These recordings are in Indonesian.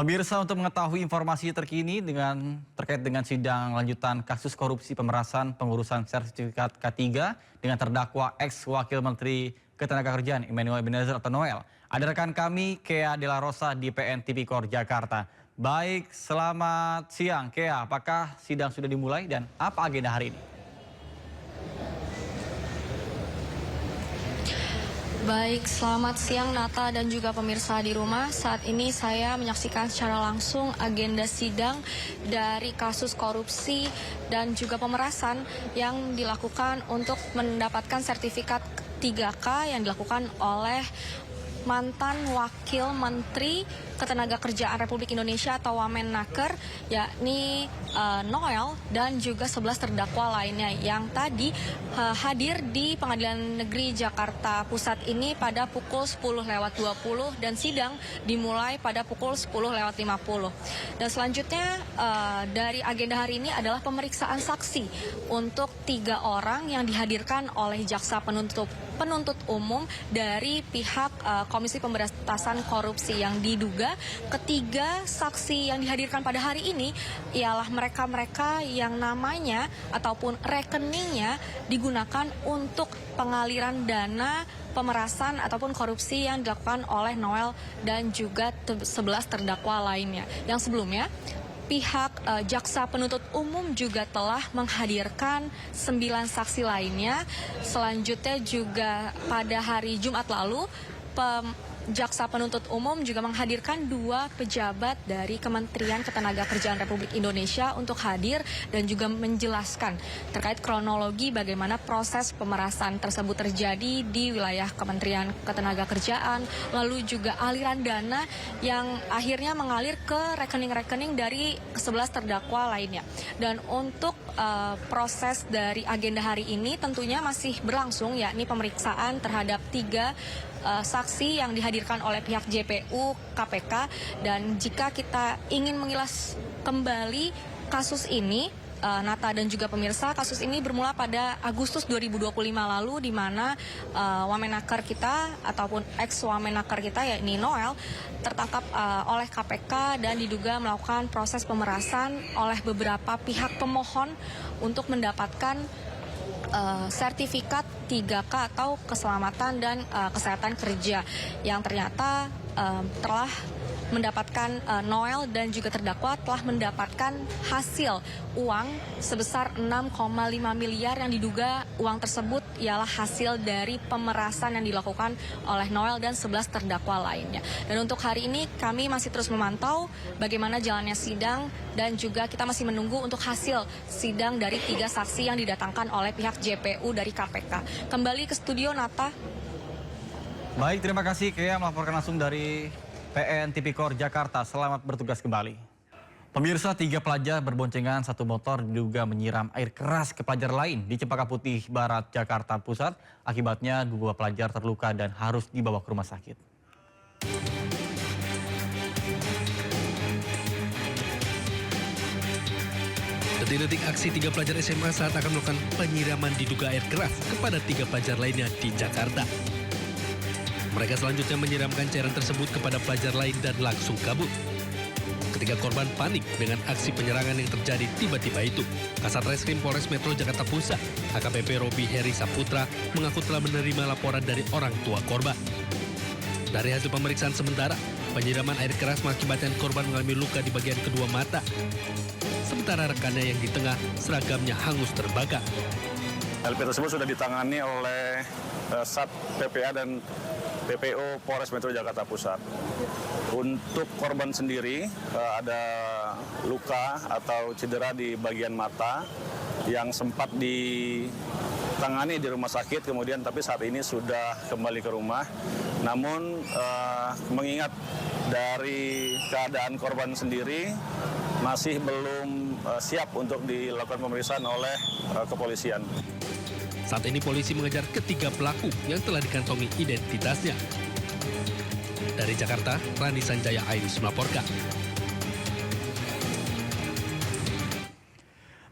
Pemirsa, untuk mengetahui informasi terkini terkait dengan sidang lanjutan kasus korupsi pemerasan pengurusan sertifikat K3 dengan terdakwa ex Wakil Menteri Ketenagakerjaan Emmanuel Ebenezer atau Noel. Ada rekan kami Kea Dela Rosa di PN Tipikor Jakarta. Baik, selamat siang Kea. Apakah sidang sudah dimulai dan apa agenda hari ini? Baik, selamat siang Nata dan juga pemirsa di rumah. Saat ini saya menyaksikan secara langsung agenda sidang dari kasus korupsi dan juga pemerasan yang dilakukan untuk mendapatkan sertifikat 3K yang dilakukan oleh mantan Wakil Menteri Ketenagakerjaan Republik Indonesia atau Wamenaker, yakni Noel dan juga 11 terdakwa lainnya yang tadi hadir di Pengadilan Negeri Jakarta Pusat ini pada pukul 10.20 dan sidang dimulai pada pukul 10.50. Dan selanjutnya dari agenda hari ini adalah pemeriksaan saksi untuk 3 orang yang dihadirkan oleh jaksa penuntut umum dari pihak Komisi Pemberantasan Korupsi yang diduga ketiga saksi yang dihadirkan pada hari ini ialah mereka-mereka yang namanya ataupun rekeningnya digunakan untuk pengaliran dana pemerasan ataupun korupsi yang dilakukan oleh Noel dan juga 11 terdakwa lainnya. Yang sebelumnya pihak jaksa penuntut umum juga telah menghadirkan 9 saksi lainnya. Selanjutnya juga pada hari Jumat lalu jaksa penuntut umum juga menghadirkan 2 pejabat dari Kementerian Ketenagakerjaan Republik Indonesia untuk hadir dan juga menjelaskan terkait kronologi bagaimana proses pemerasan tersebut terjadi di wilayah Kementerian Ketenagakerjaan, lalu juga aliran dana yang akhirnya mengalir ke rekening-rekening dari 11 terdakwa lainnya. Dan untuk proses dari agenda hari ini tentunya masih berlangsung, yakni pemeriksaan terhadap 3 saksi yang dihadirkan oleh pihak JPU KPK. Dan jika kita ingin mengilas kembali kasus ini, Nata dan juga pemirsa, kasus ini bermula pada Agustus 2025 lalu di mana Wamenaker kita ataupun ex Wamenaker kita yakni Noel tertangkap oleh KPK dan diduga melakukan proses pemerasan oleh beberapa pihak pemohon untuk mendapatkan sertifikat 3K atau keselamatan dan kesehatan kerja yang ternyata telah mendapatkan Noel dan juga terdakwa telah mendapatkan hasil uang sebesar 6,5 miliar yang diduga uang tersebut ialah hasil dari pemerasan yang dilakukan oleh Noel dan 11 terdakwa lainnya. Dan untuk hari ini kami masih terus memantau bagaimana jalannya sidang dan juga kita masih menunggu untuk hasil sidang dari 3 saksi yang didatangkan oleh pihak JPU dari KPK. Kembali ke studio, Nata. Baik, terima kasih Kea melaporkan langsung dari PN Tipikor Jakarta. Selamat bertugas kembali. Pemirsa, 3 pelajar berboncengan 1 motor diduga menyiram air keras ke pelajar lain di Cempaka Putih Barat, Jakarta Pusat. Akibatnya 2 pelajar terluka dan harus dibawa ke rumah sakit. Detik-detik aksi 3 pelajar SMA saat akan melakukan penyiraman diduga air keras kepada 3 pelajar lainnya di Jakarta. Mereka selanjutnya menyiramkan cairan tersebut kepada pelajar lain dan langsung kabur. Ketika korban panik dengan aksi penyerangan yang terjadi tiba-tiba itu, Kasat Reskrim Polres Metro Jakarta Pusat, AKBP Robi Heri Saputra, mengaku telah menerima laporan dari orang tua korban. Dari hasil pemeriksaan sementara, penyiraman air keras mengakibatkan korban mengalami luka di bagian kedua mata. Sementara rekannya yang di tengah, seragamnya hangus terbakar. LP tersebut sudah ditangani oleh Sat PPA dan PPO Polres Metro Jakarta Pusat. Untuk korban sendiri ada luka atau cedera di bagian mata yang sempat ditangani di rumah sakit kemudian tapi saat ini sudah kembali ke rumah. Namun mengingat dari keadaan korban sendiri masih belum siap untuk dilakukan pemeriksaan oleh kepolisian. Saat ini polisi mengejar ketiga pelaku yang telah dikantongi identitasnya. Dari Jakarta, Randi Sanjaya Airis melaporkan.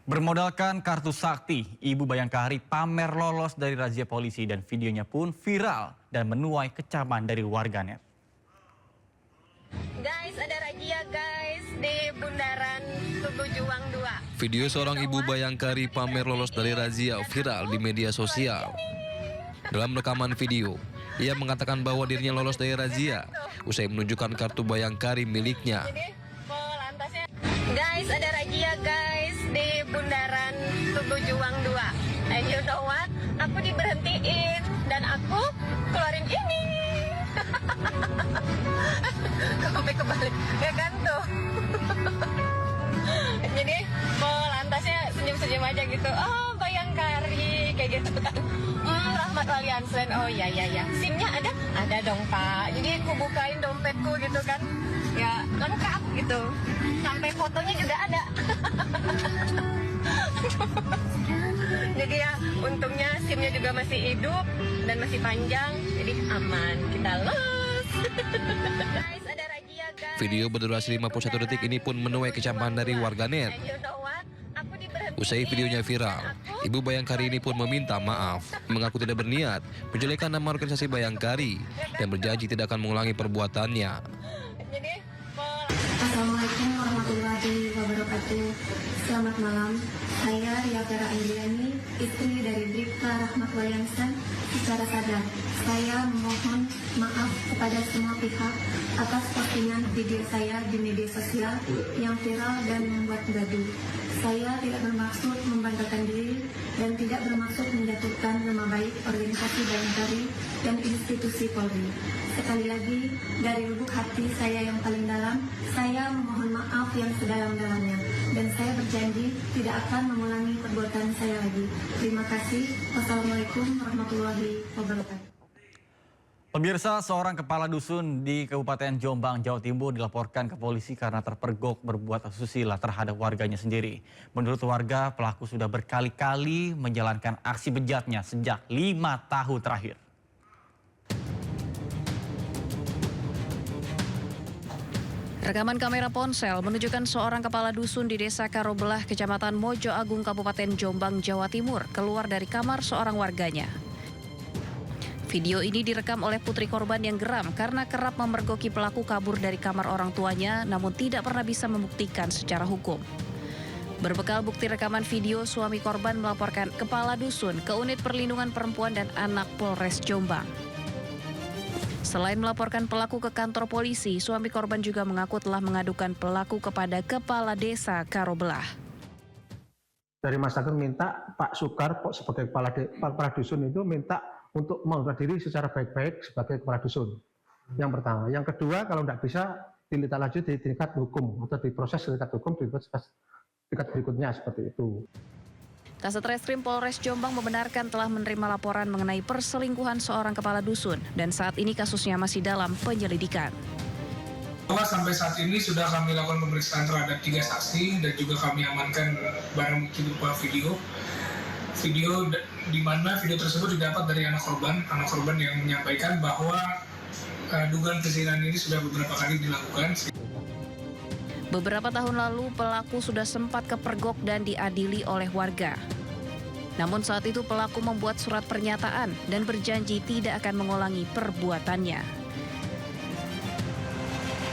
Bermodalkan kartu sakti, Ibu Bayangkari pamer lolos dari razia polisi dan videonya pun viral dan menuai kecaman dari warganet. Guys, ada razia guys di Bundaran Tugu Juang 2. Video seorang ibu Bayangkari pamer lolos dari razia viral di media sosial. Dalam rekaman video, ia mengatakan bahwa dirinya lolos dari razia usai menunjukkan kartu Bayangkari miliknya. Jadi lantasnya guys, ada razia guys di Bundaran Tugu Juang 2. And you know what? Aku diberhentiin dan aku keluarin ini. Sampai kebalik, ya kan tuh. Jadi lantasnya senyum-senyum aja gitu. Oh, Bayangkari kayak gitu kan. Rahmat Waliansen. Oh ya. SIM-nya ada? Ada dong Pak. Jadi aku bukain dompetku gitu kan. Ya lengkap gitu. Sampai fotonya juga ada. Jadi ya untungnya SIM-nya juga masih hidup dan masih panjang. Jadi aman, kita los. Guys, ada razia guys. Video berdurasi 51 detik ini pun menuai kecaman dari warganet. And you know what? Aku diberhentiin. Usai videonya viral, Ibu Bayangkari ini pun meminta maaf, mengaku tidak berniat menjelekkan nama organisasi Bayangkari dan berjanji tidak akan mengulangi perbuatannya. Jadi Assalamualaikum warahmatullahi wabarakatuh. Selamat malam. Saya Ria Vera Andriani, istri dari Bribka Rahmat Waliansen. Secara sadar, saya memohon maaf kepada semua pihak atas postingan video saya di media sosial yang viral dan membuat gaduh. Saya tidak bermaksud membanggakan diri dan tidak bermaksud menjatuhkan nama baik organisasi Bayangkari dan institusi Polri. Sekali lagi, dari lubuk hati saya yang paling dalam, saya memohon maaf yang sedalam-dalamnya. Dan saya berjanji tidak akan mengulangi perbuatan saya lagi. Terima kasih. Wassalamualaikum warahmatullahi wabarakatuh. Pemirsa, seorang kepala dusun di Kabupaten Jombang, Jawa Timur dilaporkan ke polisi karena terpergok berbuat asusila terhadap warganya sendiri. Menurut warga, pelaku sudah berkali-kali menjalankan aksi bejatnya sejak 5 tahun terakhir. Rekaman kamera ponsel menunjukkan seorang kepala dusun di Desa Karobelah, Kecamatan Mojo Agung, Kabupaten Jombang, Jawa Timur, keluar dari kamar seorang warganya. Video ini direkam oleh putri korban yang geram karena kerap memergoki pelaku kabur dari kamar orang tuanya, namun tidak pernah bisa membuktikan secara hukum. Berbekal bukti rekaman video, suami korban melaporkan kepala dusun ke Unit Perlindungan Perempuan dan Anak Polres Jombang. Selain melaporkan pelaku ke kantor polisi, suami korban juga mengaku telah mengadukan pelaku kepada Kepala Desa Karobelah. Dari masyarakat minta Pak Sukar sebagai kepala dusun itu minta untuk mengundurkan diri secara baik-baik sebagai kepala dusun. Yang pertama. Yang kedua, kalau tidak bisa ditindaklanjuti di tingkat hukum atau diproses di tingkat hukum di tingkat berikutnya seperti itu. Kasat Reskrim Polres Jombang membenarkan telah menerima laporan mengenai perselingkuhan seorang kepala dusun dan saat ini kasusnya masih dalam penyelidikan. Bahwa sampai saat ini sudah kami lakukan pemeriksaan terhadap 3 saksi dan juga kami amankan barang bukti berupa video di mana video tersebut didapat dari anak korban yang menyampaikan bahwa dugaan perzinahan ini sudah beberapa kali dilakukan. Beberapa tahun lalu pelaku sudah sempat kepergok dan diadili oleh warga. Namun saat itu pelaku membuat surat pernyataan dan berjanji tidak akan mengulangi perbuatannya.